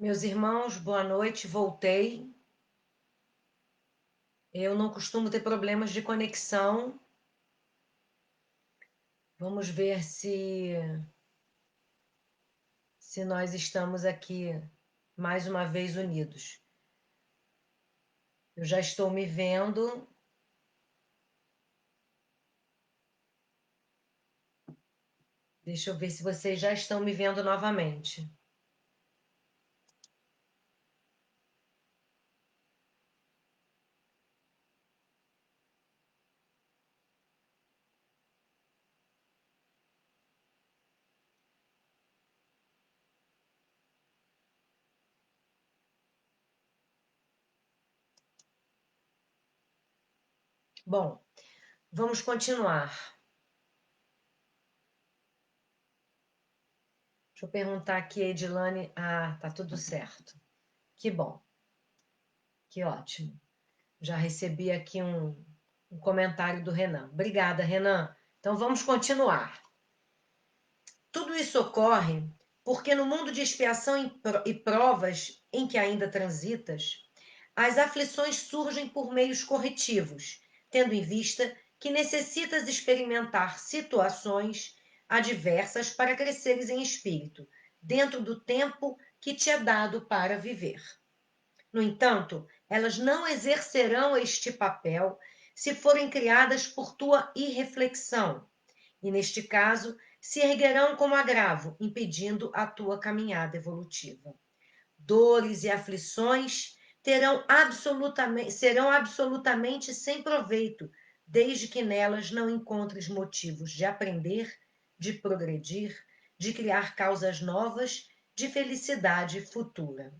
Meus irmãos, boa noite, voltei. Eu não costumo ter problemas de conexão. Vamos ver se nós estamos aqui mais uma vez unidos. Eu já estou me vendo. Deixa eu ver se vocês já estão me vendo novamente. Bom, vamos continuar. Deixa eu perguntar aqui a Edilane. Ah, tá tudo certo. Que bom. Que ótimo. Já recebi aqui um comentário do Renan. Obrigada, Renan. Então vamos continuar. Tudo isso ocorre porque no mundo de expiação e provas em que ainda transitas, as aflições surgem por meios corretivos, tendo em vista que necessitas experimentar situações adversas para cresceres em espírito, dentro do tempo que te é dado para viver. No entanto, elas não exercerão este papel se forem criadas por tua irreflexão, e neste caso se erguerão como agravo, impedindo a tua caminhada evolutiva. Dores e aflições serão absolutamente sem proveito, desde que nelas não encontres motivos de aprender, de progredir, de criar causas novas de felicidade futura.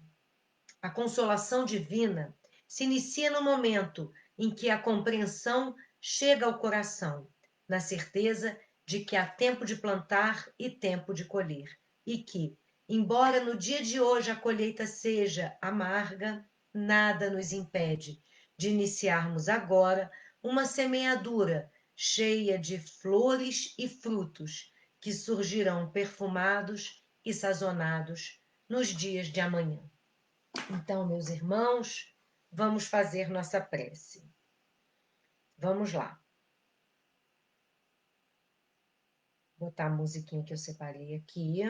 A consolação divina se inicia no momento em que a compreensão chega ao coração, na certeza de que há tempo de plantar e tempo de colher, e que, embora no dia de hoje a colheita seja amarga, nada nos impede de iniciarmos agora uma semeadura cheia de flores e frutos que surgirão perfumados e sazonados nos dias de amanhã. Então, meus irmãos, vamos fazer nossa prece. Vamos lá. Vou botar a musiquinha que eu separei aqui.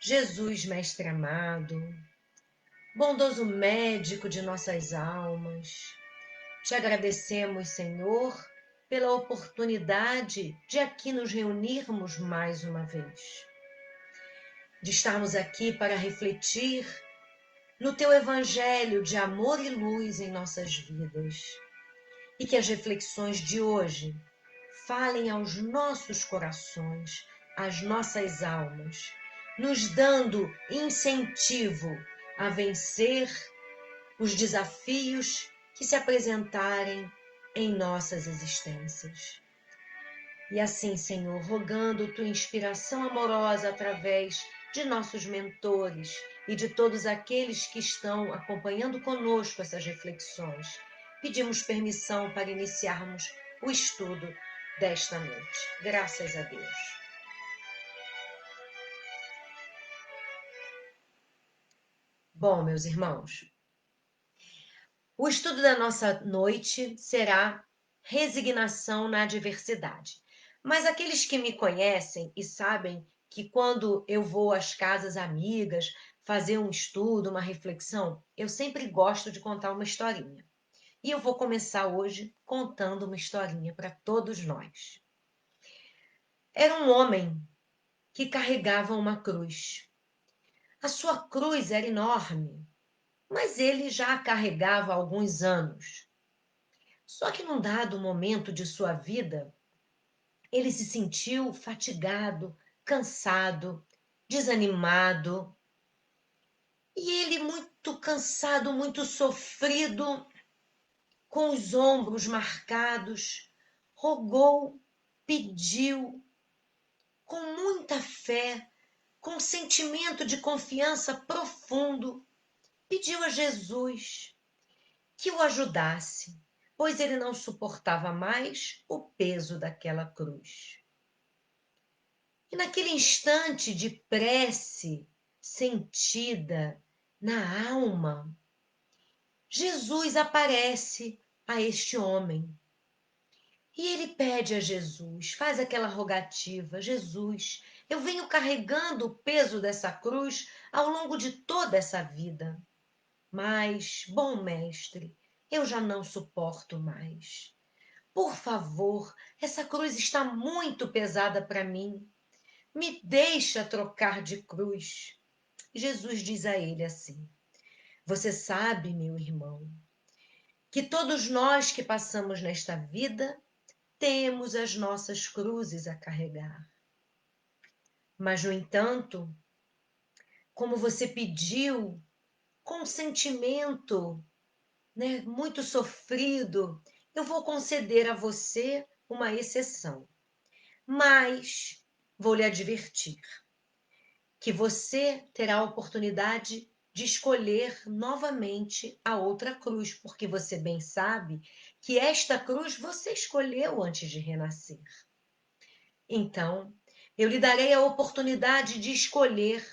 Jesus, Mestre amado, bondoso médico de nossas almas, te agradecemos, Senhor, pela oportunidade de aqui nos reunirmos mais uma vez, de estarmos aqui para refletir no teu evangelho de amor e luz em nossas vidas. E que as reflexões de hoje falem aos nossos corações, às nossas almas, nos dando incentivo a vencer os desafios que se apresentarem em nossas existências. E assim, Senhor, rogando tua inspiração amorosa através de nossos mentores e de todos aqueles que estão acompanhando conosco essas reflexões, pedimos permissão para iniciarmos o estudo desta noite. Graças a Deus. Bom, meus irmãos, o estudo da nossa noite será resignação na adversidade. Mas aqueles que me conhecem e sabem que quando eu vou às casas amigas fazer um estudo, uma reflexão, eu sempre gosto de contar uma historinha. E eu vou começar hoje contando uma historinha para todos nós. Era um homem que carregava uma cruz. A sua cruz era enorme, mas ele já a carregava há alguns anos. Só que num dado momento de sua vida, ele se sentiu fatigado, cansado, desanimado. E ele, muito cansado, muito sofrido, com os ombros marcados, rogou, pediu, com muita fé, com um sentimento de confiança profundo, pediu a Jesus que o ajudasse, pois ele não suportava mais o peso daquela cruz. E naquele instante de prece sentida na alma, Jesus aparece a este homem. E ele pede a Jesus, faz aquela rogativa: Jesus, eu venho carregando o peso dessa cruz ao longo de toda essa vida. Mas, bom mestre, eu já não suporto mais. Por favor, essa cruz está muito pesada para mim. Me deixa trocar de cruz. Jesus diz a ele assim: Você sabe, meu irmão, que todos nós que passamos nesta vida temos as nossas cruzes a carregar. Mas, no entanto, como você pediu, com sentimento, né, muito sofrido, eu vou conceder a você uma exceção. Mas vou lhe advertir que você terá a oportunidade de escolher novamente a outra cruz, porque você bem sabe que esta cruz você escolheu antes de renascer. Então, eu lhe darei a oportunidade de escolher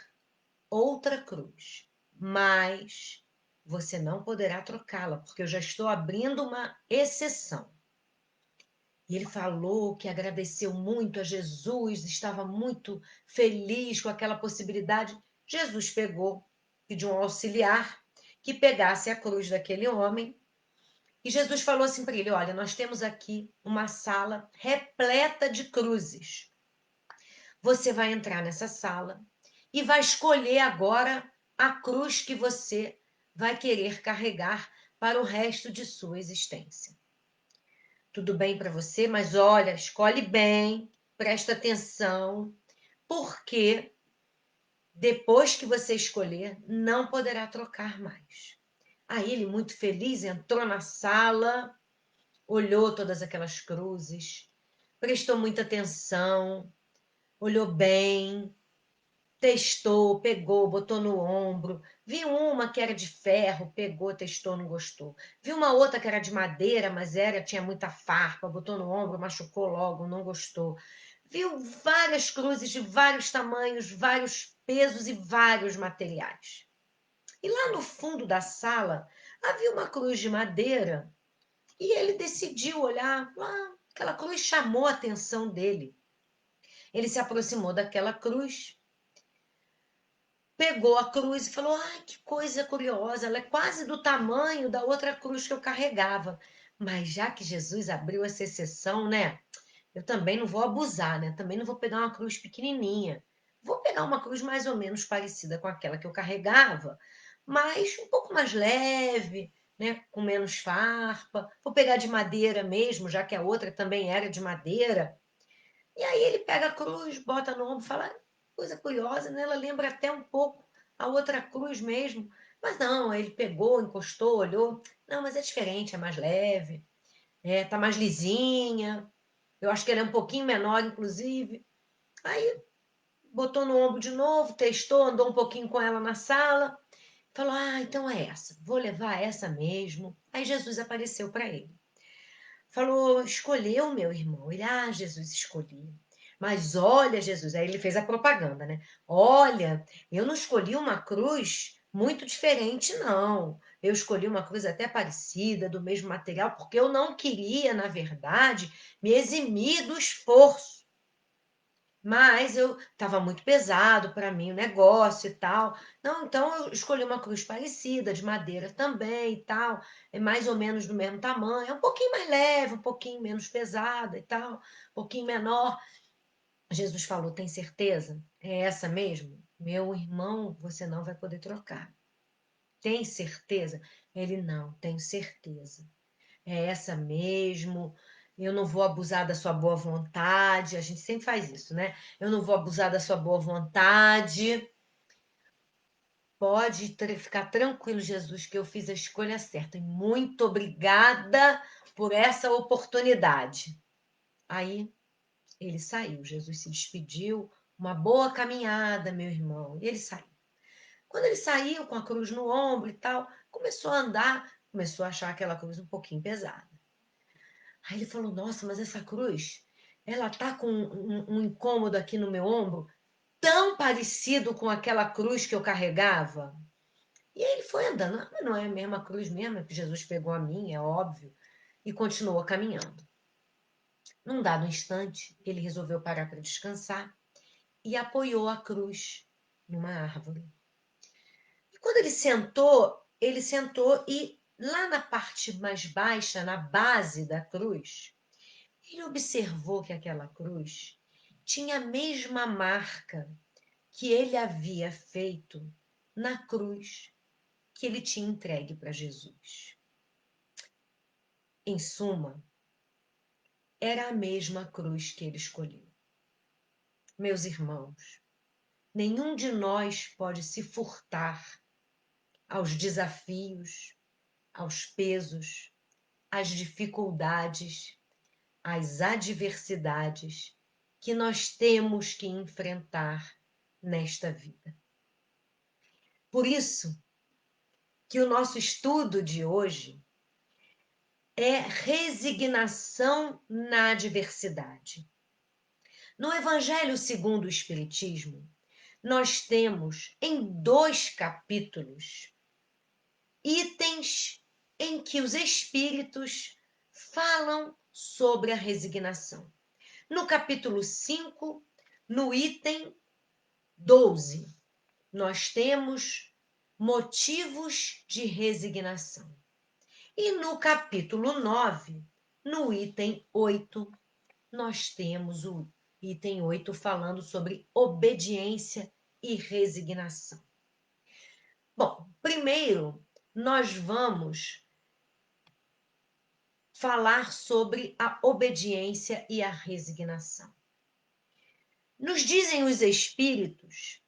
outra cruz, mas você não poderá trocá-la, porque eu já estou abrindo uma exceção. E ele falou que agradeceu muito a Jesus, estava muito feliz com aquela possibilidade. Jesus pegou, pediu um auxiliar que pegasse a cruz daquele homem. E Jesus falou assim para ele: Olha, nós temos aqui uma sala repleta de cruzes. Você vai entrar nessa sala e vai escolher agora a cruz que você vai querer carregar para o resto de sua existência. Tudo bem para você, mas olha, escolhe bem, presta atenção, porque depois que você escolher, não poderá trocar mais. Aí ele, muito feliz, entrou na sala, olhou todas aquelas cruzes, prestou muita atenção, olhou bem, testou, pegou, botou no ombro. Viu uma que era de ferro, pegou, testou, não gostou. Viu uma outra que era de madeira, mas tinha muita farpa, botou no ombro, machucou logo, não gostou. Viu várias cruzes de vários tamanhos, vários pesos e vários materiais. E lá no fundo da sala havia uma cruz de madeira e ele decidiu olhar. Aquela cruz chamou a atenção dele. Ele se aproximou daquela cruz, pegou a cruz e falou: Ai, que coisa curiosa, ela é quase do tamanho da outra cruz que eu carregava. Mas já que Jesus abriu essa exceção, né? Eu também não vou abusar, né? Também não vou pegar uma cruz pequenininha. Vou pegar uma cruz mais ou menos parecida com aquela que eu carregava, mas um pouco mais leve, né? Com menos farpa. Vou pegar de madeira mesmo, já que a outra também era de madeira. E aí ele pega a cruz, bota no ombro e fala: coisa curiosa, né? Ela lembra até um pouco a outra cruz mesmo. Mas não, aí ele pegou, encostou, olhou. Não, mas é diferente, é mais leve, tá mais lisinha. Eu acho que ela é um pouquinho menor, inclusive. Aí botou no ombro de novo, testou, andou um pouquinho com ela na sala. Falou: então é essa, vou levar essa mesmo. Aí Jesus apareceu para ele. Falou: escolheu, meu irmão. Ele: Jesus, escolhi. Mas olha, Jesus, aí ele fez a propaganda, né? Olha, eu não escolhi uma cruz muito diferente, não. Eu escolhi uma cruz até parecida, do mesmo material, porque eu não queria, na verdade, me eximir do esforço. Mas eu estava muito pesado para mim o negócio e tal. Não, então eu escolhi uma cruz parecida, de madeira também e tal, é mais ou menos do mesmo tamanho, é um pouquinho mais leve, um pouquinho menos pesada e tal, um pouquinho menor. Jesus falou: tem certeza? É essa mesmo? Meu irmão, você não vai poder trocar. Tem certeza? Ele: não, tenho certeza. É essa mesmo. Eu não vou abusar da sua boa vontade. A gente sempre faz isso, né? Eu não vou abusar da sua boa vontade. Pode ficar tranquilo, Jesus, que eu fiz a escolha certa. E muito obrigada por essa oportunidade. Aí ele saiu. Jesus se despediu. Uma boa caminhada, meu irmão. E ele saiu. Quando ele saiu com a cruz no ombro e tal, começou a andar, começou a achar aquela cruz um pouquinho pesada. Aí ele falou, nossa, mas essa cruz, ela tá com um incômodo aqui no meu ombro, tão parecido com aquela cruz que eu carregava. E aí ele foi andando, mas não é a mesma cruz mesmo, é que Jesus pegou a minha, é óbvio, e continuou caminhando. Num dado instante, ele resolveu parar para descansar e apoiou a cruz numa árvore. E quando ele sentou e lá na parte mais baixa, na base da cruz, ele observou que aquela cruz tinha a mesma marca que ele havia feito na cruz que ele tinha entregue para Jesus. Em suma, era a mesma cruz que ele escolheu. Meus irmãos, nenhum de nós pode se furtar aos desafios, aos pesos, às dificuldades, às adversidades que nós temos que enfrentar nesta vida. Por isso que o nosso estudo de hoje é resignação na adversidade. No Evangelho segundo o Espiritismo, nós temos em 2 capítulos itens em que os espíritos falam sobre a resignação. No capítulo 5, no item 12, nós temos motivos de resignação. E no capítulo 9, no item 8, nós temos o item 8 falando sobre obediência e resignação. Bom, primeiro nós vamos falar sobre a obediência e a resignação. Nos dizem os espíritos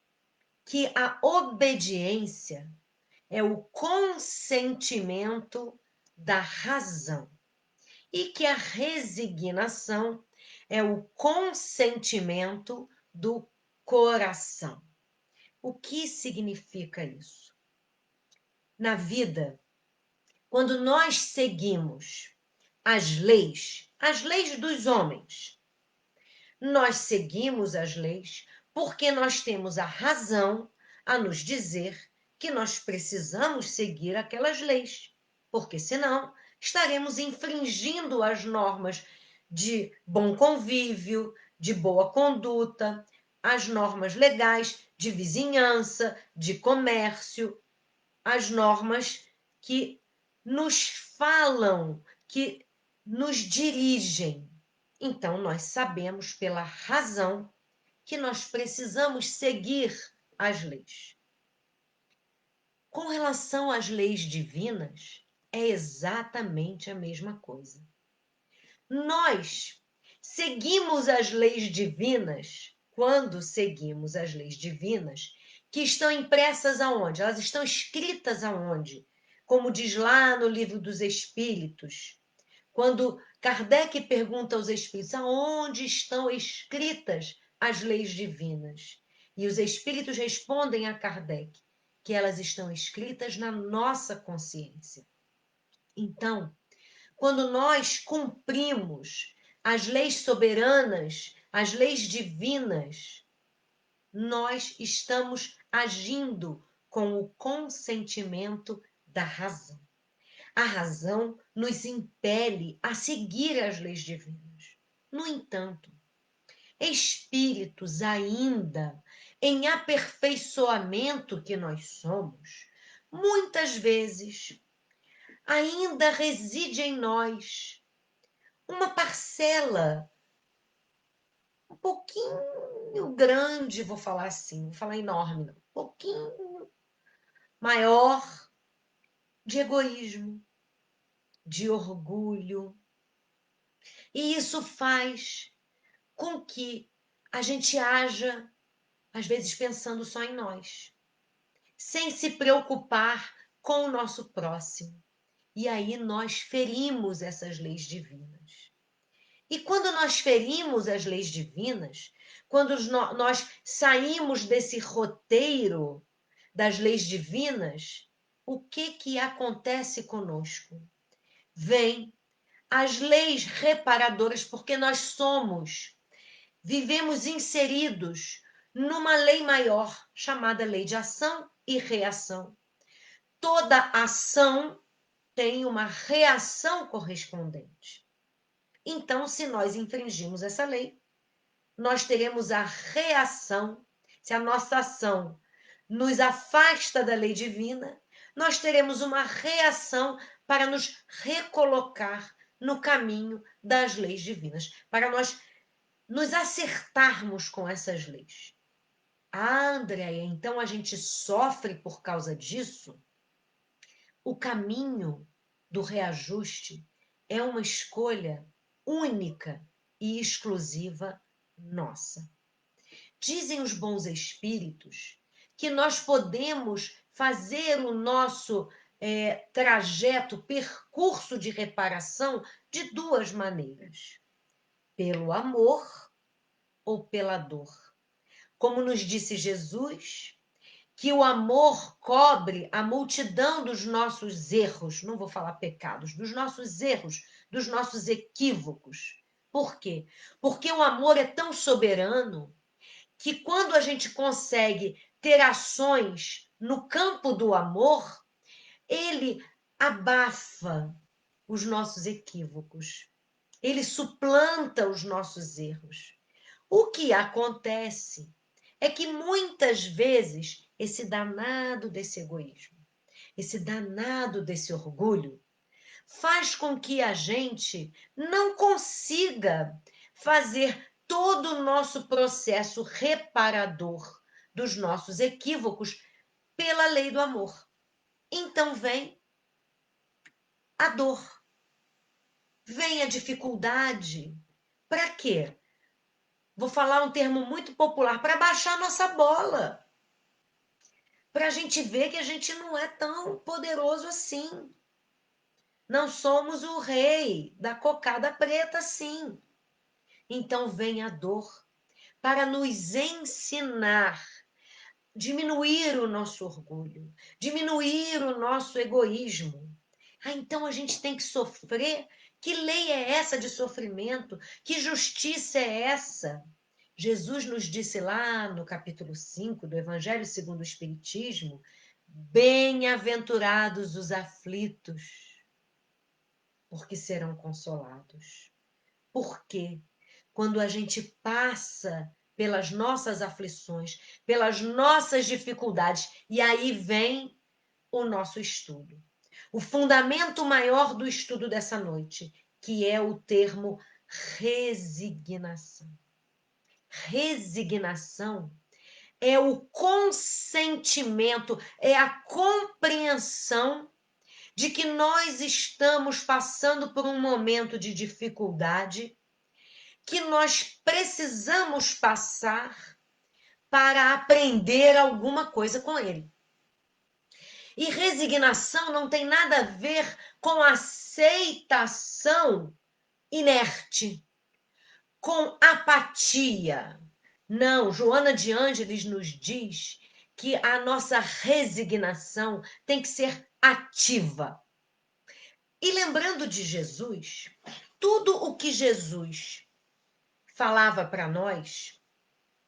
que a obediência é o consentimento da razão e que a resignação é o consentimento do coração. O que significa isso? Na vida, quando nós seguimos as leis dos homens, nós seguimos as leis porque nós temos a razão a nos dizer que nós precisamos seguir aquelas leis, porque senão estaremos infringindo as normas de bom convívio, de boa conduta, as normas legais de vizinhança, de comércio, as normas que nos falam, que nos dirigem. Então, nós sabemos pela razão que nós precisamos seguir as leis. Com relação às leis divinas, é exatamente a mesma coisa. Nós seguimos as leis divinas quando seguimos as leis divinas, que estão impressas aonde? Elas estão escritas aonde? Como diz lá no Livro dos Espíritos, quando Kardec pergunta aos espíritos aonde estão escritas as leis divinas. E os espíritos respondem a Kardec que elas estão escritas na nossa consciência. Então, quando nós cumprimos as leis soberanas, as leis divinas, nós estamos agindo com o consentimento da razão. A razão nos impele a seguir as leis divinas. No entanto, espíritos ainda em aperfeiçoamento que nós somos, muitas vezes ainda reside em nós uma parcela um pouquinho grande, vou falar assim, vou falar enorme, não, um pouquinho maior de egoísmo, de orgulho. E isso faz com que a gente haja, às vezes, pensando só em nós, sem se preocupar com o nosso próximo. E aí nós ferimos essas leis divinas. E quando nós ferimos as leis divinas, quando nós saímos desse roteiro das leis divinas, o que acontece conosco? Vem as leis reparadoras, porque nós vivemos inseridos numa lei maior, chamada lei de ação e reação. Toda ação tem uma reação correspondente. Então, se nós infringimos essa lei, nós teremos a reação. Se a nossa ação nos afasta da lei divina, nós teremos uma reação para nos recolocar no caminho das leis divinas, para nós nos acertarmos com essas leis. Ah, Andréia, então a gente sofre por causa disso? O caminho do reajuste é uma escolha única e exclusiva nossa. Dizem os bons espíritos que nós podemos fazer o nosso trajeto, percurso de reparação de duas maneiras: pelo amor ou pela dor. Como nos disse Jesus, que o amor cobre a multidão dos nossos erros, não vou falar pecados, dos nossos erros, dos nossos equívocos. Por quê? Porque o amor é tão soberano que quando a gente consegue ter ações no campo do amor, ele abafa os nossos equívocos, ele suplanta os nossos erros. O que acontece é que muitas vezes esse danado desse egoísmo, esse danado desse orgulho, faz com que a gente não consiga fazer todo o nosso processo reparador dos nossos equívocos pela lei do amor. Então vem a dor, vem a dificuldade. Para quê? Vou falar um termo muito popular, para baixar nossa bola. Para a gente ver que a gente não é tão poderoso assim. Não somos o rei da cocada preta assim. Então vem a dor para nos ensinar, diminuir o nosso orgulho, diminuir o nosso egoísmo. Ah, então a gente tem que sofrer? Que lei é essa de sofrimento? Que justiça é essa? Jesus nos disse lá no capítulo 5 do Evangelho segundo o Espiritismo: bem-aventurados os aflitos, porque serão consolados. Por quê? Quando a gente passa pelas nossas aflições, pelas nossas dificuldades, e aí vem o nosso estudo. O fundamento maior do estudo dessa noite, que é o termo resignação. Resignação é o consentimento, é a compreensão de que nós estamos passando por um momento de dificuldade, que nós precisamos passar para aprender alguma coisa com ele. E resignação não tem nada a ver com aceitação inerte, com apatia. Não, Joana de Ângeles nos diz que a nossa resignação tem que ser ativa. E lembrando de Jesus, tudo o que Jesus falava para nós,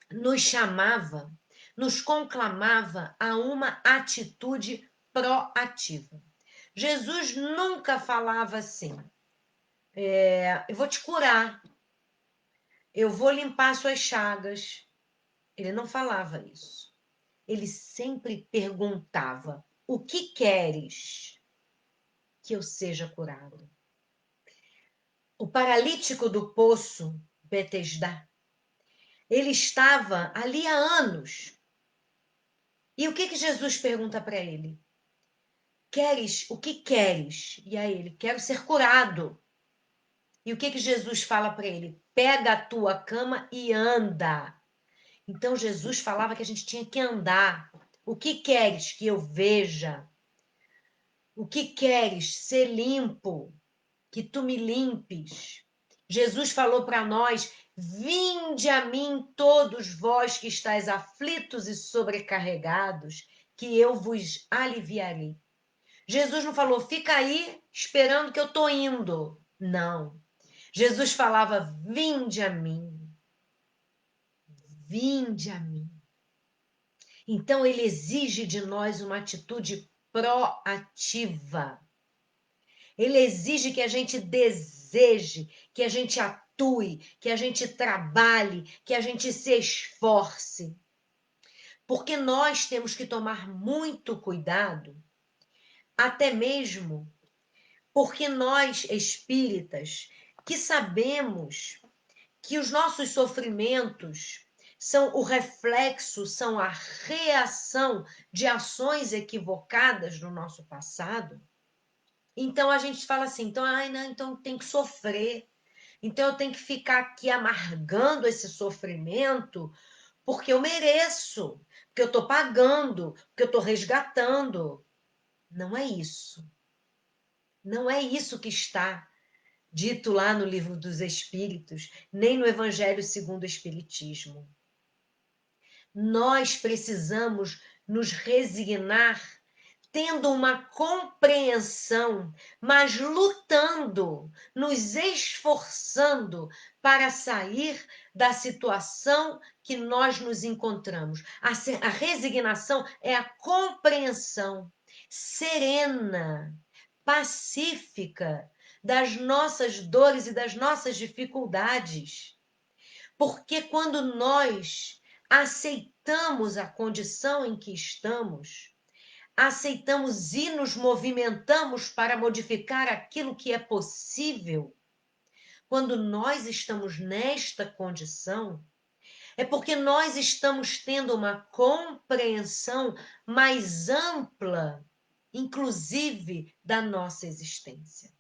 nos chamava, nos conclamava a uma atitude proativa. Jesus nunca falava assim: eu vou te curar, eu vou limpar suas chagas. Ele não falava isso. Ele sempre perguntava: o que queres que eu seja curado? O paralítico do poço, Betesdá, ele estava ali há anos. E o que Jesus pergunta para ele? O que queres? E aí ele: quero ser curado. E o que Jesus fala para ele? Pega a tua cama e anda. Então Jesus falava que a gente tinha que andar. O que queres que eu veja? O que queres? Ser limpo, que tu me limpes. Jesus falou para nós: vinde a mim todos vós que estáis aflitos e sobrecarregados, que eu vos aliviarei. Jesus não falou: fica aí esperando que eu tô indo. Não. Jesus falava: vinde a mim, vinde a mim. Então, ele exige de nós uma atitude proativa. Ele exige que a gente deseje, que a gente atue, que a gente trabalhe, que a gente se esforce. Porque nós temos que tomar muito cuidado, até mesmo porque nós espíritas, que sabemos que os nossos sofrimentos são o reflexo, são a reação de ações equivocadas no nosso passado. Então a gente fala assim, então, ai, não, então tem que sofrer. Então eu tenho que ficar aqui amargando esse sofrimento porque eu mereço, porque eu estou pagando, porque eu estou resgatando. Não é isso. Não é isso que está dito lá no Livro dos Espíritos, nem no Evangelho segundo o Espiritismo. Nós precisamos nos resignar, tendo uma compreensão, mas lutando, nos esforçando para sair da situação que nós nos encontramos. A resignação é a compreensão serena, pacífica das nossas dores e das nossas dificuldades. Porque quando nós aceitamos a condição em que estamos, aceitamos e nos movimentamos para modificar aquilo que é possível, quando nós estamos nesta condição, é porque nós estamos tendo uma compreensão mais ampla, inclusive, da nossa existência.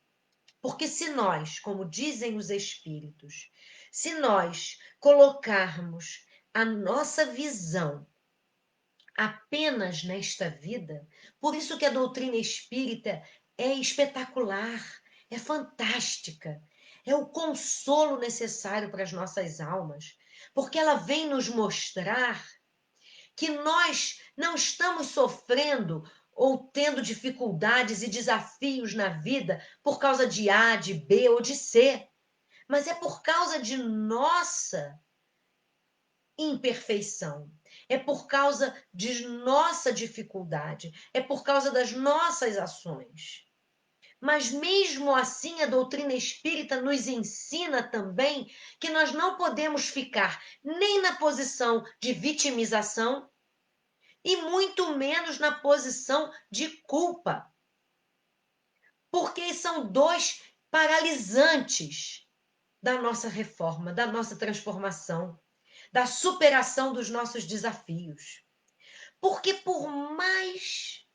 Porque se nós, como dizem os espíritos, se nós colocarmos a nossa visão apenas nesta vida, por isso que a doutrina espírita é espetacular, é fantástica, é o consolo necessário para as nossas almas, porque ela vem nos mostrar que nós não estamos sofrendo ou tendo dificuldades e desafios na vida por causa de A, de B ou de C, mas é por causa de nossa imperfeição, é por causa de nossa dificuldade, é por causa das nossas ações. Mas mesmo assim, a doutrina espírita nos ensina também que nós não podemos ficar nem na posição de vitimização e muito menos na posição de culpa, porque são dois paralisantes da nossa reforma, da nossa transformação, da superação dos nossos desafios. Porque por mais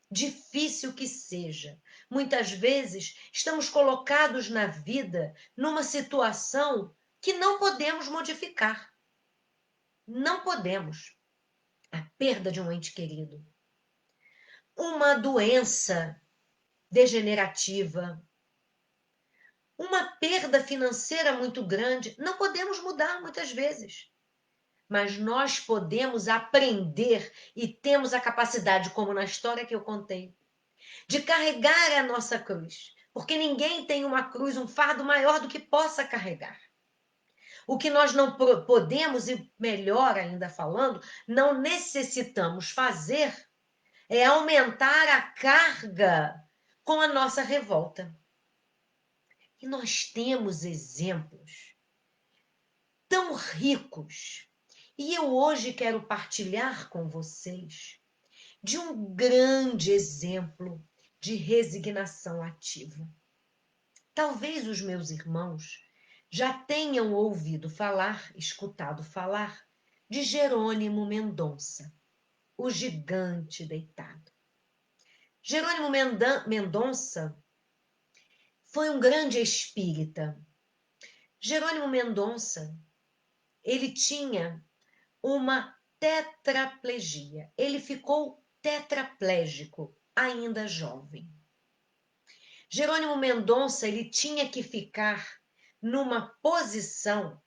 difícil que seja, muitas vezes estamos colocados na vida numa situação que não podemos modificar. Não podemos. A perda de um ente querido, uma doença degenerativa, uma perda financeira muito grande, não podemos mudar muitas vezes. Mas nós podemos aprender e temos a capacidade, como na história que eu contei, de carregar a nossa cruz. Porque ninguém tem uma cruz, um fardo maior do que possa carregar. O que nós não podemos, e melhor ainda falando, não necessitamos fazer é aumentar a carga com a nossa revolta. E nós temos exemplos tão ricos. E eu hoje quero partilhar com vocês de um grande exemplo de resignação ativa. Talvez os meus irmãos já tenham ouvido falar, escutado falar, de Jerônimo Mendonça, o gigante deitado. Jerônimo Mendonça foi um grande espírita. Jerônimo Mendonça, ele tinha uma tetraplegia. Ele ficou tetraplégico, ainda jovem. Jerônimo Mendonça, ele tinha que ficar numa posição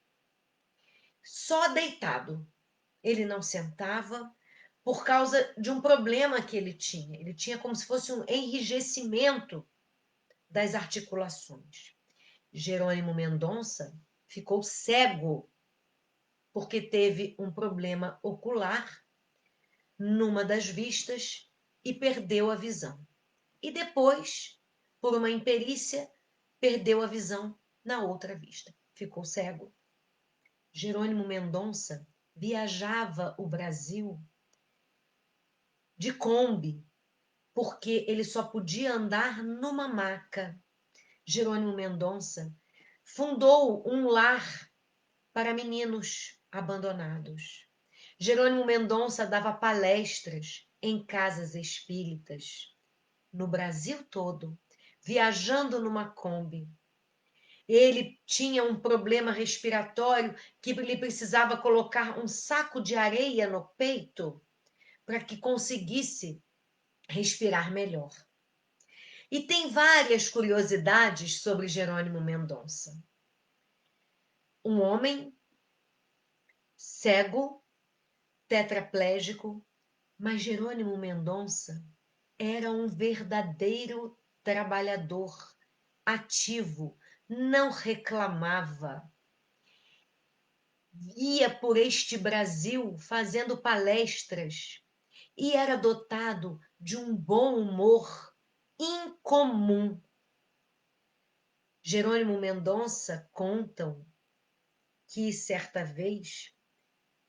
só deitado. Ele não sentava por causa de um problema que ele tinha. Ele tinha como se fosse um enrijecimento das articulações. Jerônimo Mendonça ficou cego porque teve um problema ocular numa das vistas e perdeu a visão. E depois, por uma imperícia, perdeu a visão na outra vista. Ficou cego. Jerônimo Mendonça viajava o Brasil de Kombi, porque ele só podia andar numa maca. Jerônimo Mendonça fundou um lar para meninos abandonados. Jerônimo Mendonça dava palestras em casas espíritas no Brasil todo, viajando numa Kombi. Ele tinha um problema respiratório que ele precisava colocar um saco de areia no peito para que conseguisse respirar melhor. E tem várias curiosidades sobre Jerônimo Mendonça. Um homem cego, tetraplégico, mas Jerônimo Mendonça era um verdadeiro trabalhador, ativo, não reclamava. Ia por este Brasil fazendo palestras e era dotado de um bom humor incomum. Jerônimo Mendonça contam que certa vez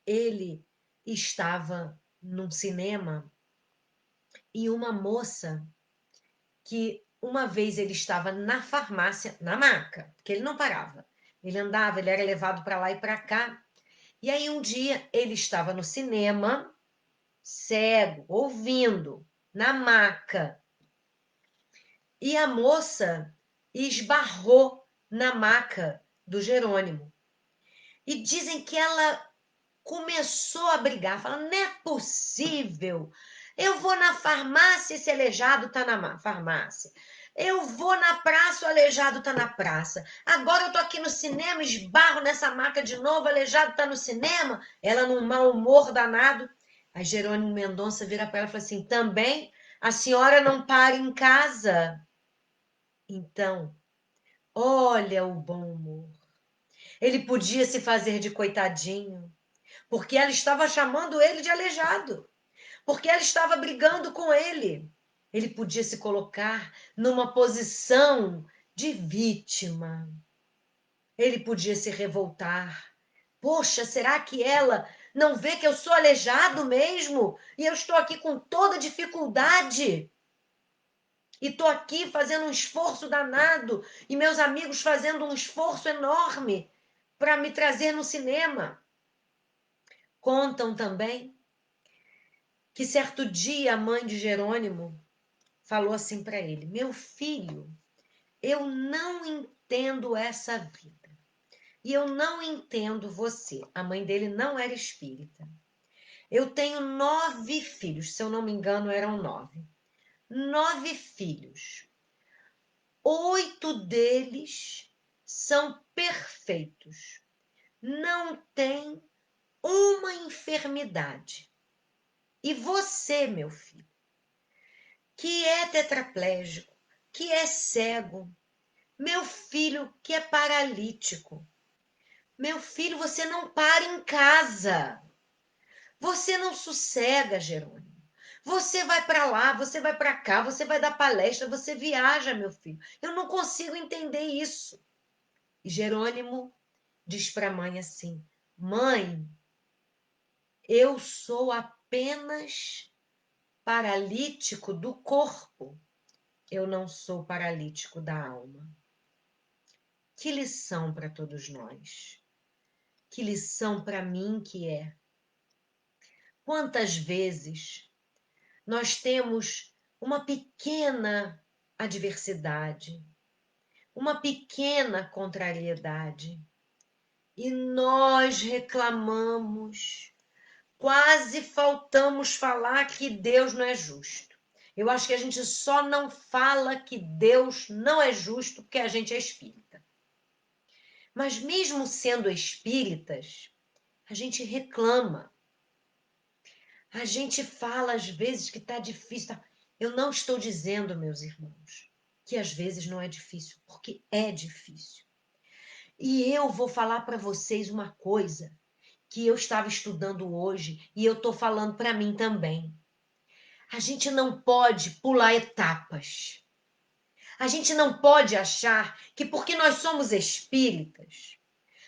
ele estava num cinema e uma moça que uma vez ele estava na farmácia, na maca, porque ele não parava. Ele andava, ele era levado para lá e para cá. E aí um dia ele estava no cinema, cego, ouvindo, na maca. E a moça esbarrou na maca do Jerônimo. E dizem que ela começou a brigar, falando: não é possível. Eu vou na farmácia, esse aleijado está na farmácia. Eu vou na praça, o aleijado está na praça. Agora eu tô aqui no cinema, esbarro nessa maca de novo, o aleijado está no cinema. Ela num mau humor danado. Aí Jerônimo Mendonça vira para ela e fala assim: também a senhora não para em casa. Então, olha o bom humor. Ele podia se fazer de coitadinho, porque ela estava chamando ele de aleijado, porque ela estava brigando com ele. Ele podia se colocar numa posição de vítima. Ele podia se revoltar. Poxa, será que ela não vê que eu sou aleijado mesmo? E eu estou aqui com toda dificuldade. E estou aqui fazendo um esforço danado. E meus amigos fazendo um esforço enorme para me trazer no cinema. Contam também que certo dia a mãe de Jerônimo falou assim para ele: meu filho, eu não entendo essa vida. E eu não entendo você. A mãe dele não era espírita. Eu tenho 9 filhos, se eu não me engano, eram 9. 9 filhos. 8 deles são perfeitos. Não tem uma enfermidade. E você, meu filho, que é tetraplégico, que é cego, meu filho que é paralítico, meu filho, você não para em casa, você não sossega, Jerônimo. Você vai para lá, você vai para cá, você vai dar palestra, você viaja, meu filho. Eu não consigo entender isso. E Jerônimo diz para a mãe assim: mãe, eu sou apenas paralítico do corpo. Eu não sou paralítico da alma. Que lição para todos nós. Que lição para mim que é. Quantas vezes nós temos uma pequena adversidade, uma pequena contrariedade, e nós reclamamos, quase faltamos falar que Deus não é justo. Eu acho que a gente só não fala que Deus não é justo porque a gente é espírita. Mas mesmo sendo espíritas, a gente reclama. A gente fala às vezes que está difícil. Tá? Eu não estou dizendo, meus irmãos, que às vezes não é difícil, porque é difícil. E eu vou falar para vocês uma coisa que eu estava estudando hoje e eu estou falando para mim também. A gente não pode pular etapas. A gente não pode achar que porque nós somos espíritas,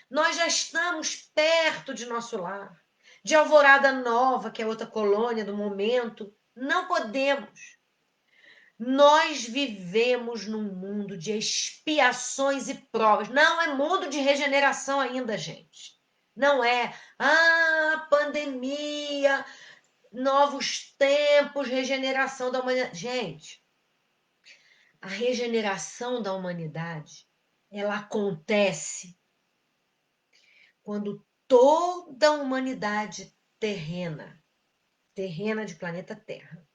nós já estamos perto de nosso lar, de Alvorada Nova, que é outra colônia do momento. Não podemos. Nós vivemos num mundo de expiações e provas. Não é mundo de regeneração ainda, gente. Não é. Ah, pandemia, novos tempos, regeneração da humanidade. Gente, a regeneração da humanidade, ela acontece quando toda a humanidade terrena de planeta Terra.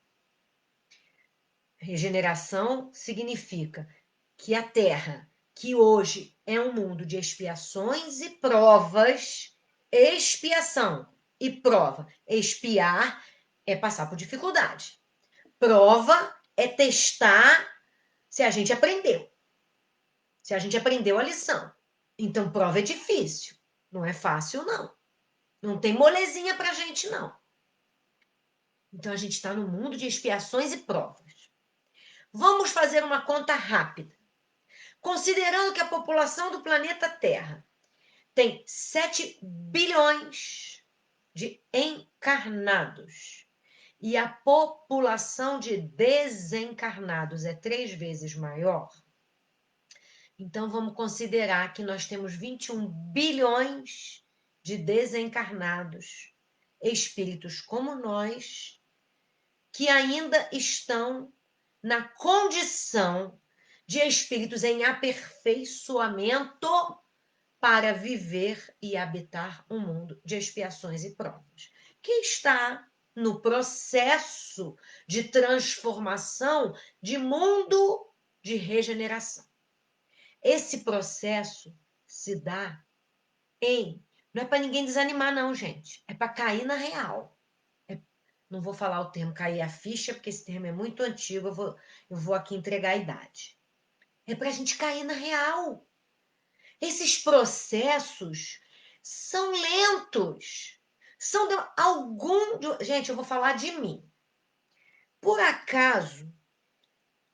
Regeneração significa que a Terra, que hoje é um mundo de expiações e provas, expiação e prova. Expiar é passar por dificuldade. Prova é testar se a gente aprendeu. Se a gente aprendeu a lição. Então, prova é difícil. Não é fácil, não. Não tem molezinha pra gente, não. Então, a gente está no mundo de expiações e provas. Vamos fazer uma conta rápida. Considerando que a população do planeta Terra tem 7 bilhões de encarnados e a população de desencarnados é 3 vezes maior, então vamos considerar que nós temos 21 bilhões de desencarnados, espíritos como nós, que ainda estão na condição de espíritos em aperfeiçoamento para viver e habitar um mundo de expiações e provas, que está no processo de transformação de mundo de regeneração. Esse processo se dá não é para ninguém desanimar não, gente, é para cair na real. Não vou falar o termo cair a ficha, porque esse termo é muito antigo, eu vou aqui entregar a idade. É para a gente cair na real. Esses processos são lentos. São de algum... Gente, eu vou falar de mim. Por acaso,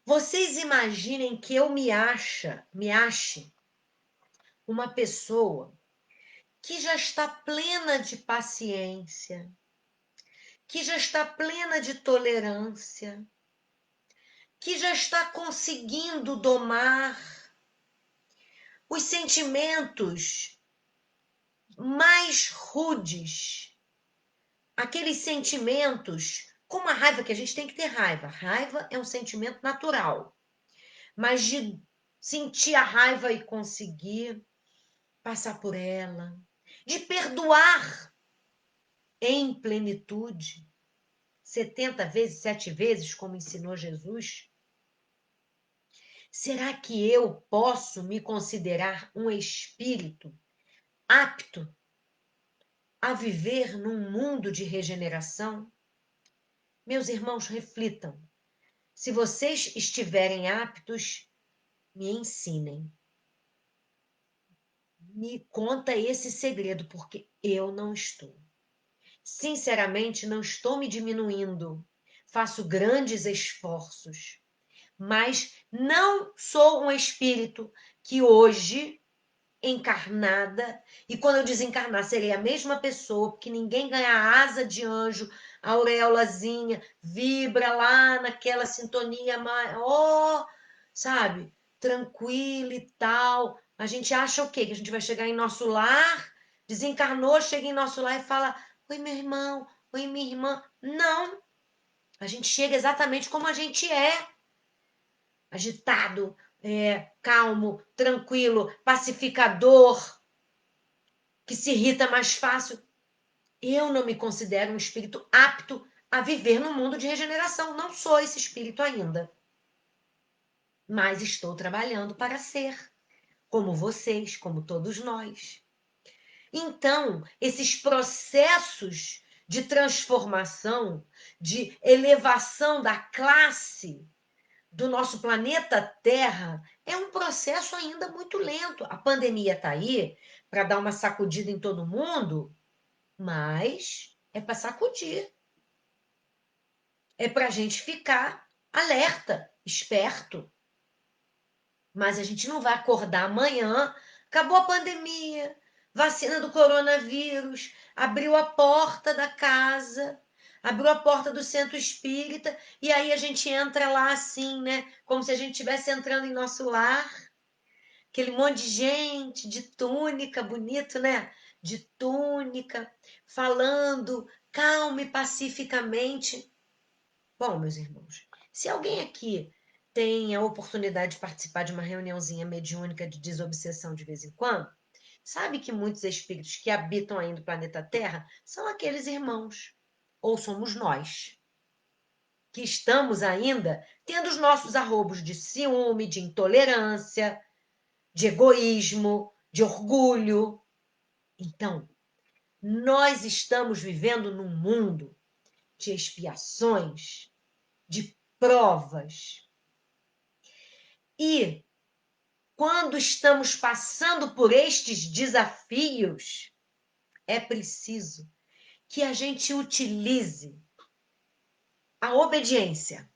vocês imaginem que eu me ache uma pessoa que já está plena de paciência, que já está plena de tolerância, que já está conseguindo domar os sentimentos mais rudes, aqueles sentimentos, como a raiva, que a gente tem que ter raiva. Raiva é um sentimento natural, mas de sentir a raiva e conseguir passar por ela, de perdoar em plenitude, 70 vezes, 7 vezes, como ensinou Jesus. Será que eu posso me considerar um espírito apto a viver num mundo de regeneração? Meus irmãos, reflitam. Se vocês estiverem aptos, me ensinem. Me conta esse segredo, porque eu não estou. Sinceramente, não estou me diminuindo. Faço grandes esforços, mas não sou um espírito que hoje, encarnada, e quando eu desencarnar, serei a mesma pessoa, porque ninguém ganha asa de anjo, a auréolazinha, vibra lá naquela sintonia, oh, sabe, tranquila e tal. A gente acha o quê? Que a gente vai chegar em nosso lar, desencarnou, chega em nosso lar e fala, oi, meu irmão, oi, minha irmã. Não, a gente chega exatamente como a gente é, agitado, calmo, tranquilo, pacificador, que se irrita mais fácil. Eu não me considero um espírito apto a viver no mundo de regeneração. Não sou esse espírito ainda. Mas estou trabalhando para ser, como vocês, como todos nós. Então, esses processos de transformação, de elevação da classe do nosso planeta Terra é um processo ainda muito lento. A pandemia está aí para dar uma sacudida em todo mundo, mas é para sacudir. É para a gente ficar alerta, esperto. Mas a gente não vai acordar amanhã, acabou a pandemia, vacina do coronavírus, abriu a porta da casa, abriu a porta do centro espírita, e aí a gente entra lá assim, né? Como se a gente estivesse entrando em nosso lar, aquele monte de gente de túnica, bonito, né? De túnica, falando calma e pacificamente. Bom, meus irmãos, se alguém aqui tem a oportunidade de participar de uma reuniãozinha mediúnica de desobsessão de vez em quando, sabe que muitos espíritos que habitam ainda o planeta Terra são aqueles irmãos, ou somos nós, que estamos ainda tendo os nossos arrobos de ciúme, de intolerância, de egoísmo, de orgulho. Então, nós estamos vivendo num mundo de expiações, de provas. E quando estamos passando por estes desafios, é preciso que a gente utilize a obediência.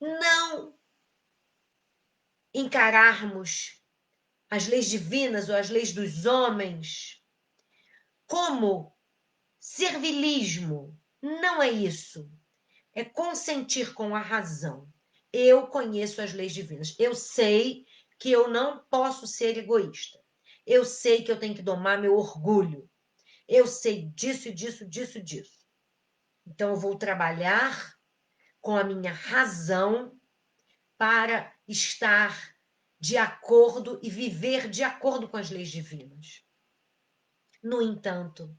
Não encararmos as leis divinas ou as leis dos homens como servilismo. Não é isso. É consentir com a razão. Eu conheço as leis divinas. Eu sei que eu não posso ser egoísta. Eu sei que eu tenho que domar meu orgulho. Eu sei disso, disso, disso, disso. Então, eu vou trabalhar com a minha razão para estar de acordo e viver de acordo com as leis divinas. No entanto,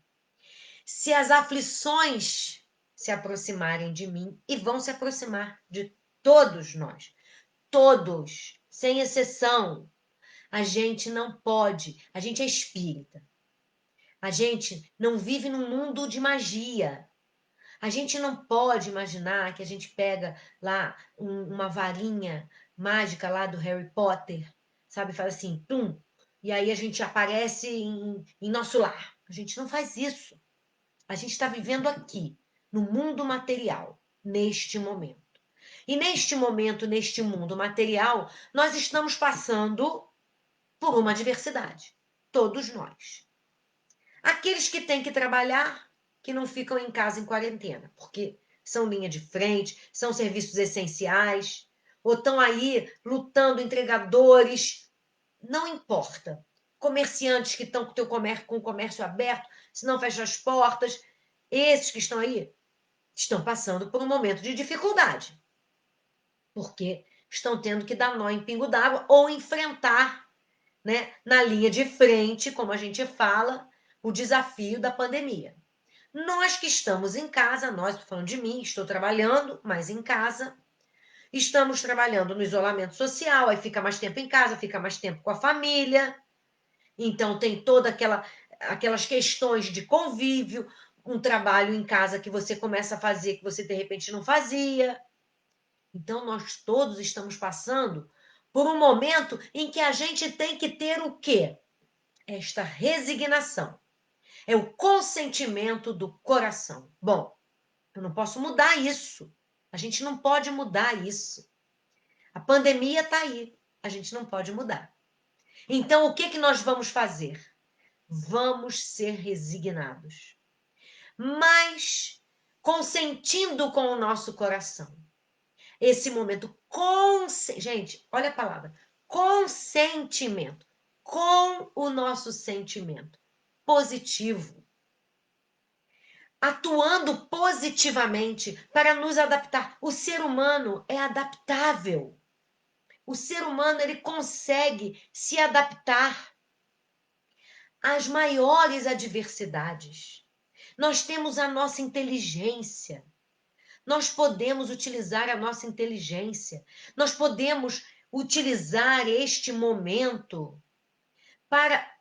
se as aflições se aproximarem de mim, e vão se aproximar de todos nós, todos, sem exceção, a gente não pode, a gente é espírita, a gente não vive num mundo de magia. A gente não pode imaginar que a gente pega lá uma varinha mágica lá do Harry Potter, sabe? Faz assim, tum, e aí a gente aparece em nosso lar. A gente não faz isso. A gente está vivendo aqui, no mundo material, neste momento. E neste momento, neste mundo material, nós estamos passando por uma adversidade. Todos nós. Aqueles que têm que trabalhar, que não ficam em casa em quarentena, porque são linha de frente, são serviços essenciais, ou estão aí lutando entregadores, não importa. Comerciantes que estão com o comércio aberto, se não fecham as portas, esses que estão aí estão passando por um momento de dificuldade, porque estão tendo que dar nó em pingo d'água ou enfrentar, né, na linha de frente, como a gente fala, o desafio da pandemia. Nós que estamos em casa, nós, estou falando de mim, estou trabalhando, mas em casa, estamos trabalhando no isolamento social, aí fica mais tempo em casa, fica mais tempo com a família, então tem toda aquelas questões de convívio, um trabalho em casa que você começa a fazer que você de repente não fazia. Então nós todos estamos passando por um momento em que a gente tem que ter o quê? Esta resignação. É o consentimento do coração. Bom, eu não posso mudar isso. A gente não pode mudar isso. A pandemia está aí. A gente não pode mudar. Então, o que que nós vamos fazer? Vamos ser resignados, mas consentindo com o nosso coração. Esse momento, gente, olha a palavra, consentimento, com o nosso sentimento positivo, atuando positivamente para nos adaptar. O ser humano é adaptável. O ser humano ele consegue se adaptar às maiores adversidades. Nós temos a nossa inteligência. Nós podemos utilizar a nossa inteligência. Nós podemos utilizar este momento para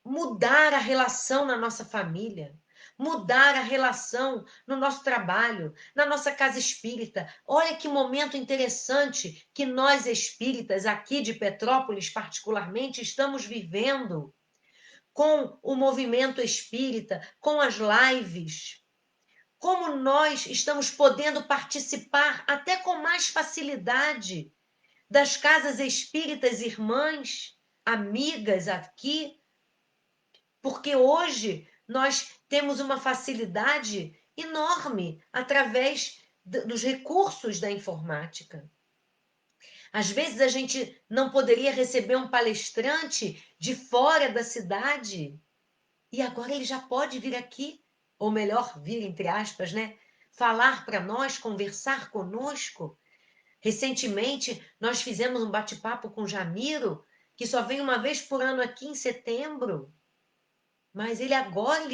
mudar a relação na nossa família, mudar a relação no nosso trabalho, na nossa casa espírita. Olha que momento interessante que nós espíritas aqui de Petrópolis, particularmente, estamos vivendo com o movimento espírita, com as lives. Como nós estamos podendo participar até com mais facilidade das casas espíritas irmãs, amigas aqui, porque hoje nós temos uma facilidade enorme através dos recursos da informática. Às vezes a gente não poderia receber um palestrante de fora da cidade, e agora ele já pode vir aqui, ou melhor, vir entre aspas, né? Falar para nós, conversar conosco. Recentemente, nós fizemos um bate-papo com Jamiro, que só vem uma vez por ano aqui em setembro. Mas ele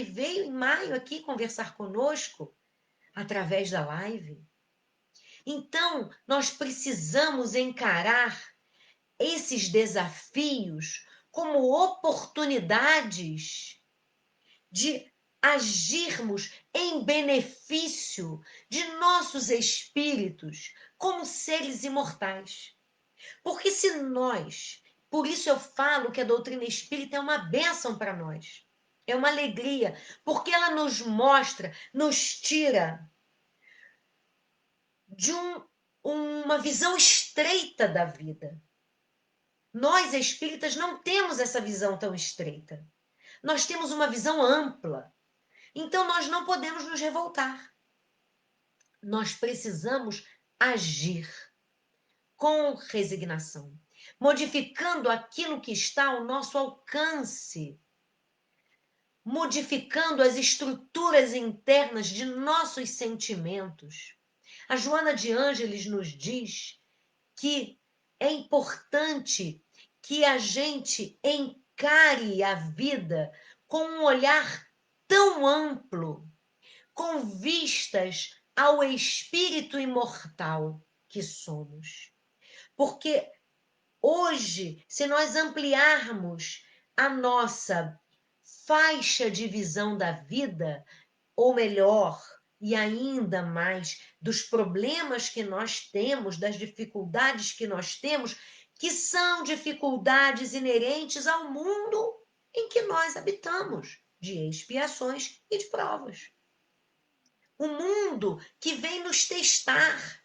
veio em maio aqui conversar conosco, através da live. Então, nós precisamos encarar esses desafios como oportunidades de agirmos em benefício de nossos espíritos como seres imortais. Porque se nós, por isso eu falo que a doutrina espírita é uma bênção para nós, é uma alegria, porque ela nos mostra, nos tira de uma visão estreita da vida. Nós, espíritas, não temos essa visão tão estreita. Nós temos uma visão ampla. Então, nós não podemos nos revoltar. Nós precisamos agir com resignação, modificando aquilo que está ao nosso alcance, modificando as estruturas internas de nossos sentimentos. A Joana de Ângeles nos diz que é importante que a gente encare a vida com um olhar tão amplo, com vistas ao espírito imortal que somos. Porque hoje, se nós ampliarmos a nossa faixa de visão da vida, ou melhor, e ainda mais, dos problemas que nós temos, das dificuldades que nós temos, que são dificuldades inerentes ao mundo em que nós habitamos, de expiações e de provas. O mundo que vem nos testar,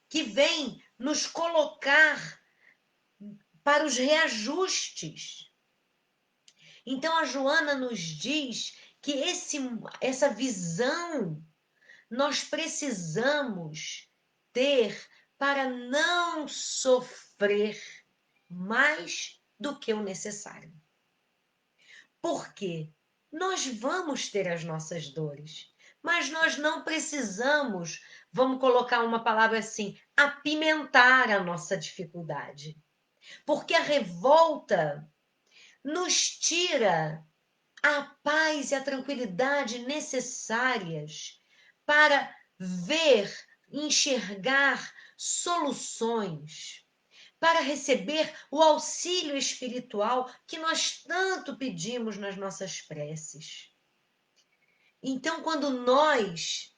que vem nos colocar para os reajustes. Então a Joana nos diz que essa visão nós precisamos ter para não sofrer mais do que o necessário. Porque nós vamos ter as nossas dores, mas nós não precisamos, vamos colocar uma palavra assim, apimentar a nossa dificuldade. Porque a revolta nos tira a paz e a tranquilidade necessárias para ver, enxergar soluções, para receber o auxílio espiritual que nós tanto pedimos nas nossas preces. Então, quando nós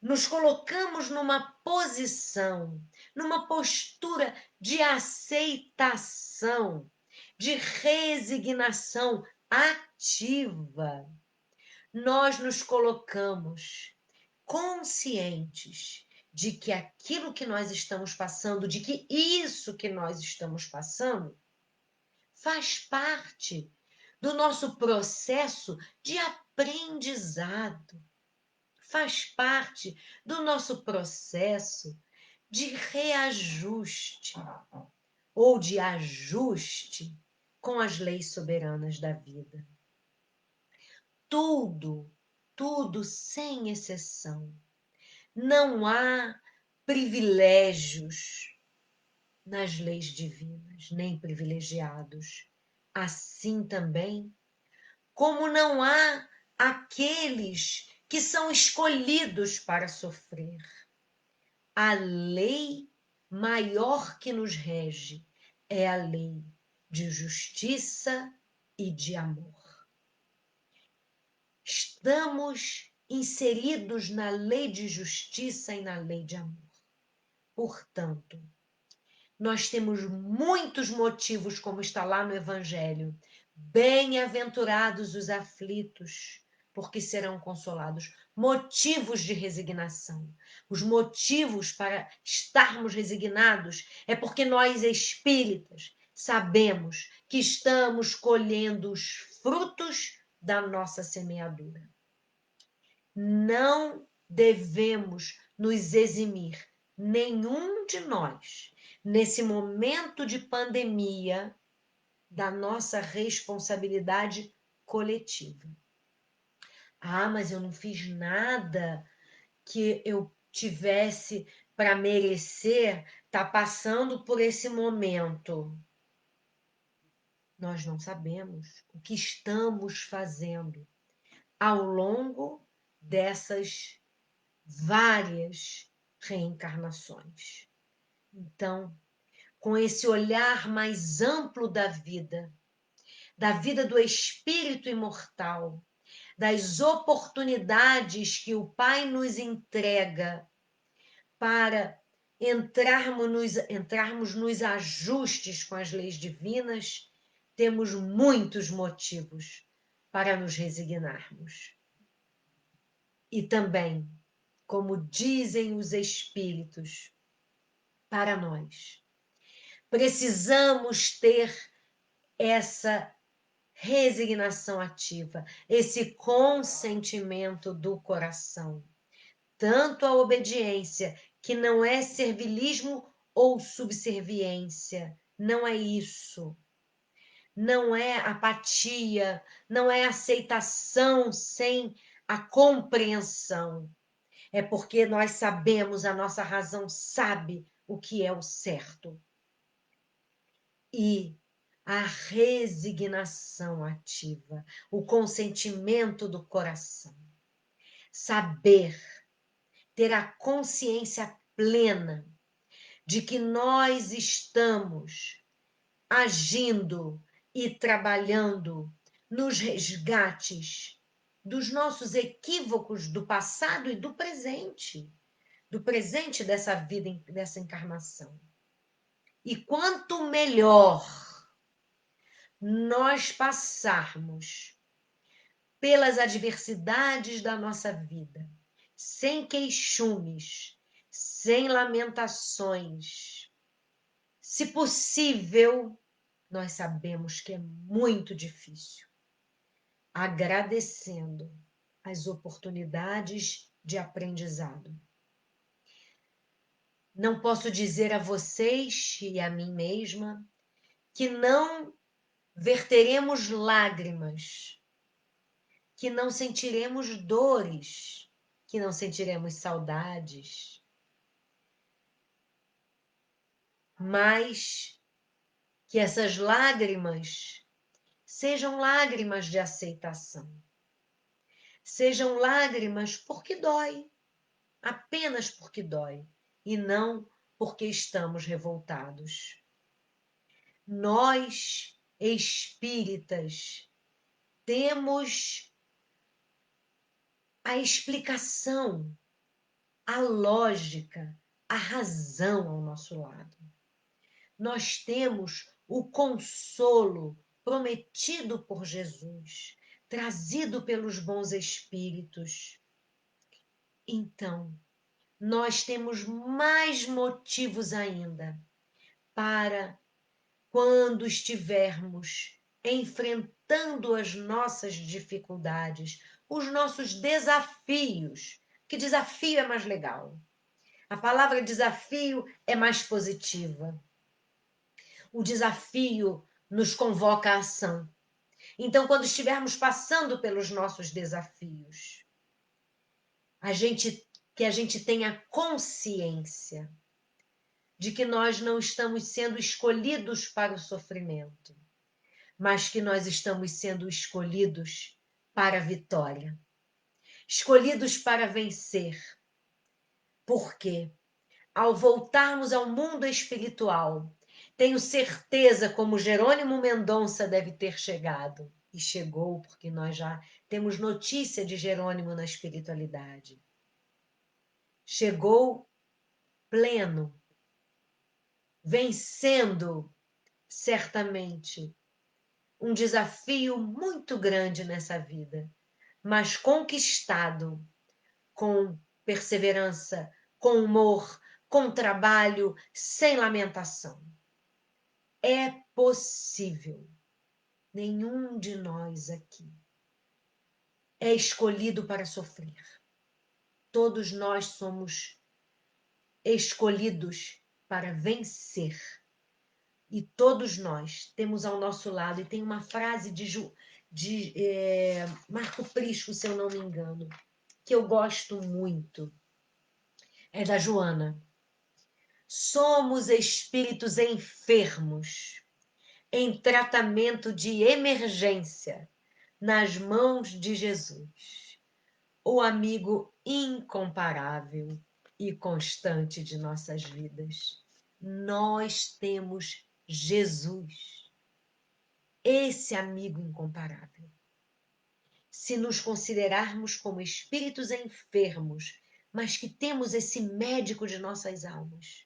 nos colocamos numa posição, numa postura de aceitação, de resignação ativa, nós nos colocamos conscientes de que aquilo que nós estamos passando, de que isso que nós estamos passando, faz parte do nosso processo de aprendizado, faz parte do nosso processo de reajuste ou de ajuste com as leis soberanas da vida. Tudo sem exceção. Não há privilégios nas leis divinas, nem privilegiados. Assim também, como não há aqueles que são escolhidos para sofrer. A lei maior que nos rege é a lei de justiça e de amor. estamos inseridos na lei de justiça e na lei de amor. Portanto, nós temos muitos motivos, como está lá no Evangelho. Bem-aventurados os aflitos, porque serão consolados. Motivos de resignação. Os motivos para estarmos resignados é porque nós, espíritas, sabemos que estamos colhendo os frutos da nossa semeadura. Não devemos nos eximir, nenhum de nós, nesse momento de pandemia, da nossa responsabilidade coletiva. Ah, mas eu não fiz nada que eu tivesse para merecer estar passando por esse momento. Nós não sabemos o que estamos fazendo ao longo dessas várias reencarnações. Então, com esse olhar mais amplo da vida do espírito imortal, das oportunidades que o Pai nos entrega para entrarmos nos ajustes com as leis divinas, temos muitos motivos para nos resignarmos. E também, como dizem os espíritos, para nós, precisamos ter essa resignação ativa, esse consentimento do coração. Tanto a obediência, que não é servilismo ou subserviência, não é isso. Não é apatia, não é aceitação sem a compreensão. É porque nós sabemos, a nossa razão sabe o que é o certo. E a resignação ativa, o consentimento do coração. Saber, ter a consciência plena de que nós estamos agindo e trabalhando nos resgates dos nossos equívocos do passado e do presente dessa vida, dessa encarnação. E quanto melhor nós passarmos pelas adversidades da nossa vida, sem queixumes, sem lamentações, se possível, nós sabemos que é muito difícil, agradecendo as oportunidades de aprendizado. Não posso dizer a vocês e a mim mesma que não verteremos lágrimas, que não sentiremos dores, que não sentiremos saudades, mas que essas lágrimas sejam lágrimas de aceitação, sejam lágrimas porque dói, apenas porque dói, e não porque estamos revoltados. Nós, espíritas, temos a explicação, a lógica, a razão ao nosso lado. Nós temos o consolo prometido por Jesus, trazido pelos bons espíritos. Então, nós temos mais motivos ainda para, quando estivermos enfrentando as nossas dificuldades, os nossos desafios, que desafio é mais legal. A palavra desafio é mais positiva. O desafio nos convoca à ação. Então, quando estivermos passando pelos nossos desafios, que a gente tenha consciência de que nós não estamos sendo escolhidos para o sofrimento, mas que nós estamos sendo escolhidos para a vitória, escolhidos para vencer. Porque, ao voltarmos ao mundo espiritual, tenho certeza, como Jerônimo Mendonça deve ter chegado, e chegou porque nós já temos notícia de Jerônimo na espiritualidade. Chegou pleno, vencendo certamente um desafio muito grande nessa vida, mas conquistado com perseverança, com humor, com trabalho, sem lamentação. É possível. Nenhum de nós aqui é escolhido para sofrer. Todos nós somos escolhidos para vencer. E todos nós temos ao nosso lado, e tem uma frase de Marco Prisco, se eu não me engano, que eu gosto muito, é da Joana. Somos espíritos enfermos, em tratamento de emergência, nas mãos de Jesus, o amigo incomparável e constante de nossas vidas. Nós temos Jesus, esse amigo incomparável. Se nos considerarmos como espíritos enfermos, mas que temos esse médico de nossas almas,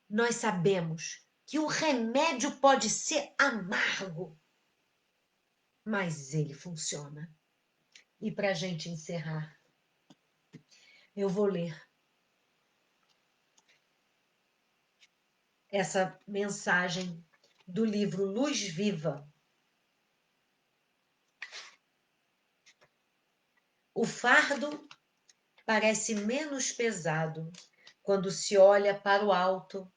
nós sabemos que o remédio pode ser amargo, mas ele funciona. E para a gente encerrar, eu vou ler essa mensagem do livro Luz Viva. O fardo parece menos pesado quando se olha para o alto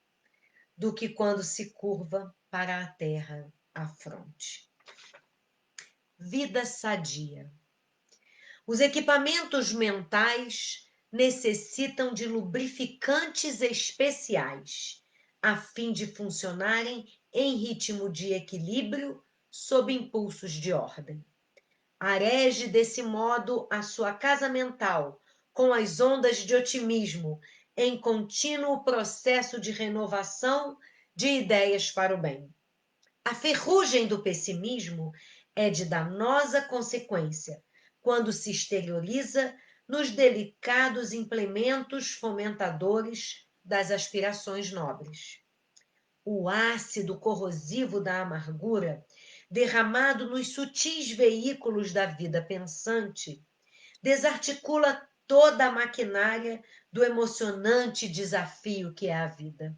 do que quando se curva para a terra, a fronte. Vida sadia. Os equipamentos mentais necessitam de lubrificantes especiais, a fim de funcionarem em ritmo de equilíbrio sob impulsos de ordem. Arege desse modo a sua casa mental com as ondas de otimismo em contínuo processo de renovação de ideias para o bem. A ferrugem do pessimismo é de danosa consequência quando se exterioriza nos delicados implementos fomentadores das aspirações nobres. O ácido corrosivo da amargura, derramado nos sutis veículos da vida pensante, desarticula toda a maquinária do emocionante desafio que é a vida.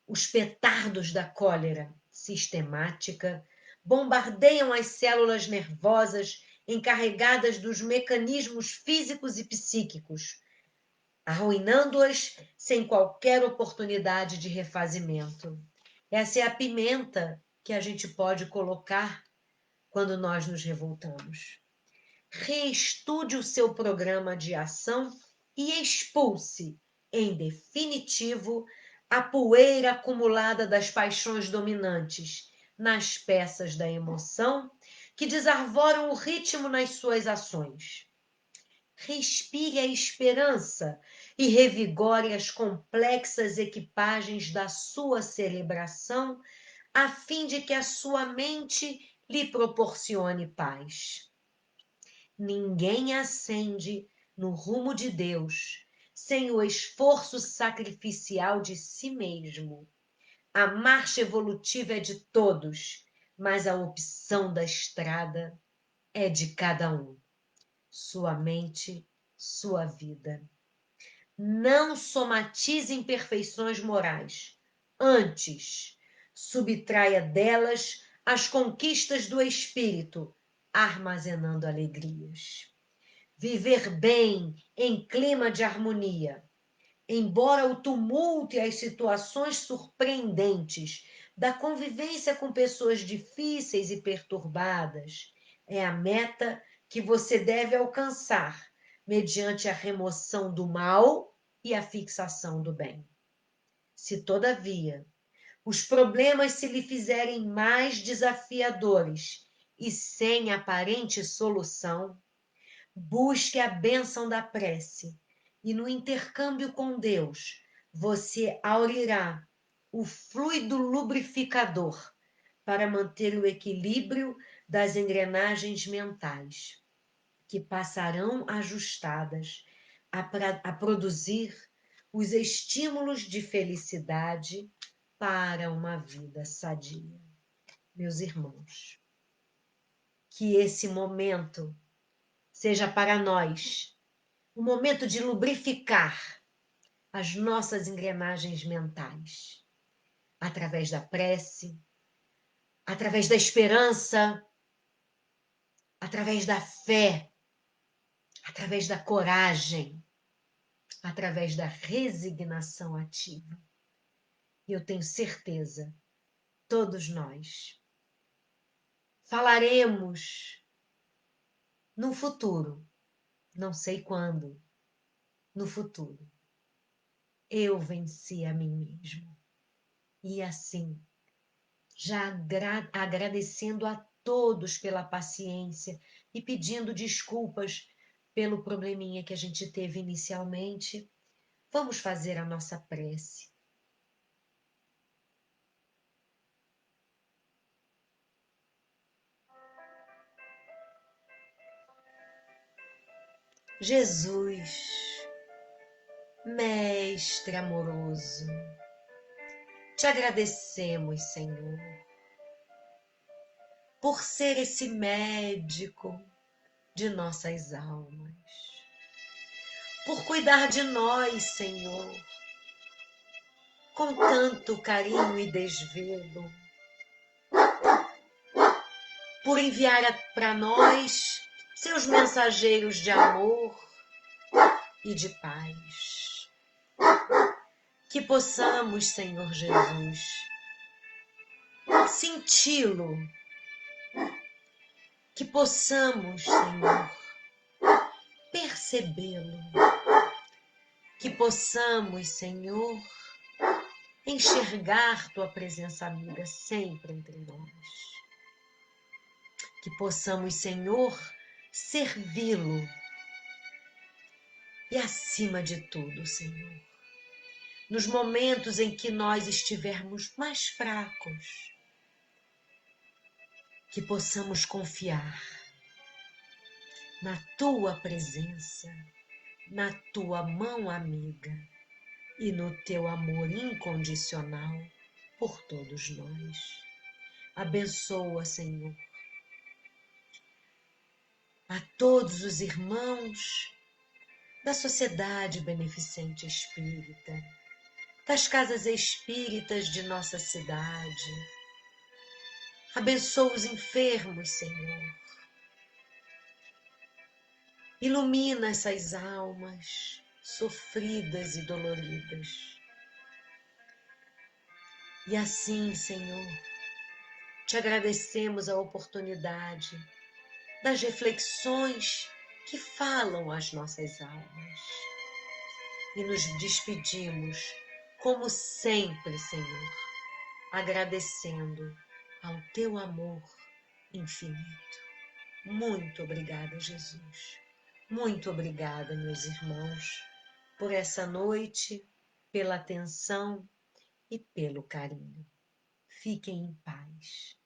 Os petardos da cólera sistemática bombardeiam as células nervosas encarregadas dos mecanismos físicos e psíquicos, arruinando-as sem qualquer oportunidade de refazimento. Essa é a pimenta que a gente pode colocar quando nós nos revoltamos. Reestude o seu programa de ação e expulse, em definitivo, a poeira acumulada das paixões dominantes nas peças da emoção que desarvoram o ritmo nas suas ações. Respire a esperança e revigore as complexas equipagens da sua celebração, a fim de que a sua mente lhe proporcione paz. Ninguém ascende no rumo de Deus sem o esforço sacrificial de si mesmo. A marcha evolutiva é de todos, mas a opção da estrada é de cada um. Sua mente, sua vida. Não somatize imperfeições morais. Antes, subtraia delas as conquistas do espírito, armazenando alegrias. Viver bem em clima de harmonia. Embora o tumulto e as situações surpreendentes da convivência com pessoas difíceis e perturbadas é a meta que você deve alcançar mediante a remoção do mal e a fixação do bem. Se, todavia, os problemas se lhe fizerem mais desafiadores e sem aparente solução, busque a bênção da prece e, no intercâmbio com Deus, você aurirá o fluido lubrificador para manter o equilíbrio das engrenagens mentais, que passarão ajustadas a produzir os estímulos de felicidade para uma vida sadia. Meus irmãos, que esse momento seja para nós um momento de lubrificar as nossas engrenagens mentais, através da prece, através da esperança, através da fé, através da coragem, através da resignação ativa. E eu tenho certeza, todos nós falaremos no futuro, não sei quando, no futuro, eu venci a mim mesmo. E assim, já agradecendo a todos pela paciência e pedindo desculpas pelo probleminha que a gente teve inicialmente, vamos fazer a nossa prece. Jesus, Mestre amoroso, te agradecemos, Senhor, por ser esse médico de nossas almas, por cuidar de nós, Senhor, com tanto carinho e desvelo, por enviar para nós seus mensageiros de amor e de paz. Que possamos, Senhor Jesus, senti-lo, que possamos, Senhor, percebê-lo, que possamos, Senhor, enxergar tua presença amiga sempre entre nós, que possamos, Senhor, servi-lo e, acima de tudo, Senhor, nos momentos em que nós estivermos mais fracos, que possamos confiar na tua presença, na tua mão amiga e no teu amor incondicional por todos nós. Abençoa, Senhor, a todos os irmãos da Sociedade Beneficente Espírita, das casas espíritas de nossa cidade. Abençoa os enfermos, Senhor. Ilumina essas almas sofridas e doloridas. E assim, Senhor, te agradecemos a oportunidade das reflexões que falam às nossas almas. E nos despedimos, como sempre, Senhor, agradecendo ao teu amor infinito. Muito obrigada, Jesus. Muito obrigada, meus irmãos, por essa noite, pela atenção e pelo carinho. Fiquem em paz.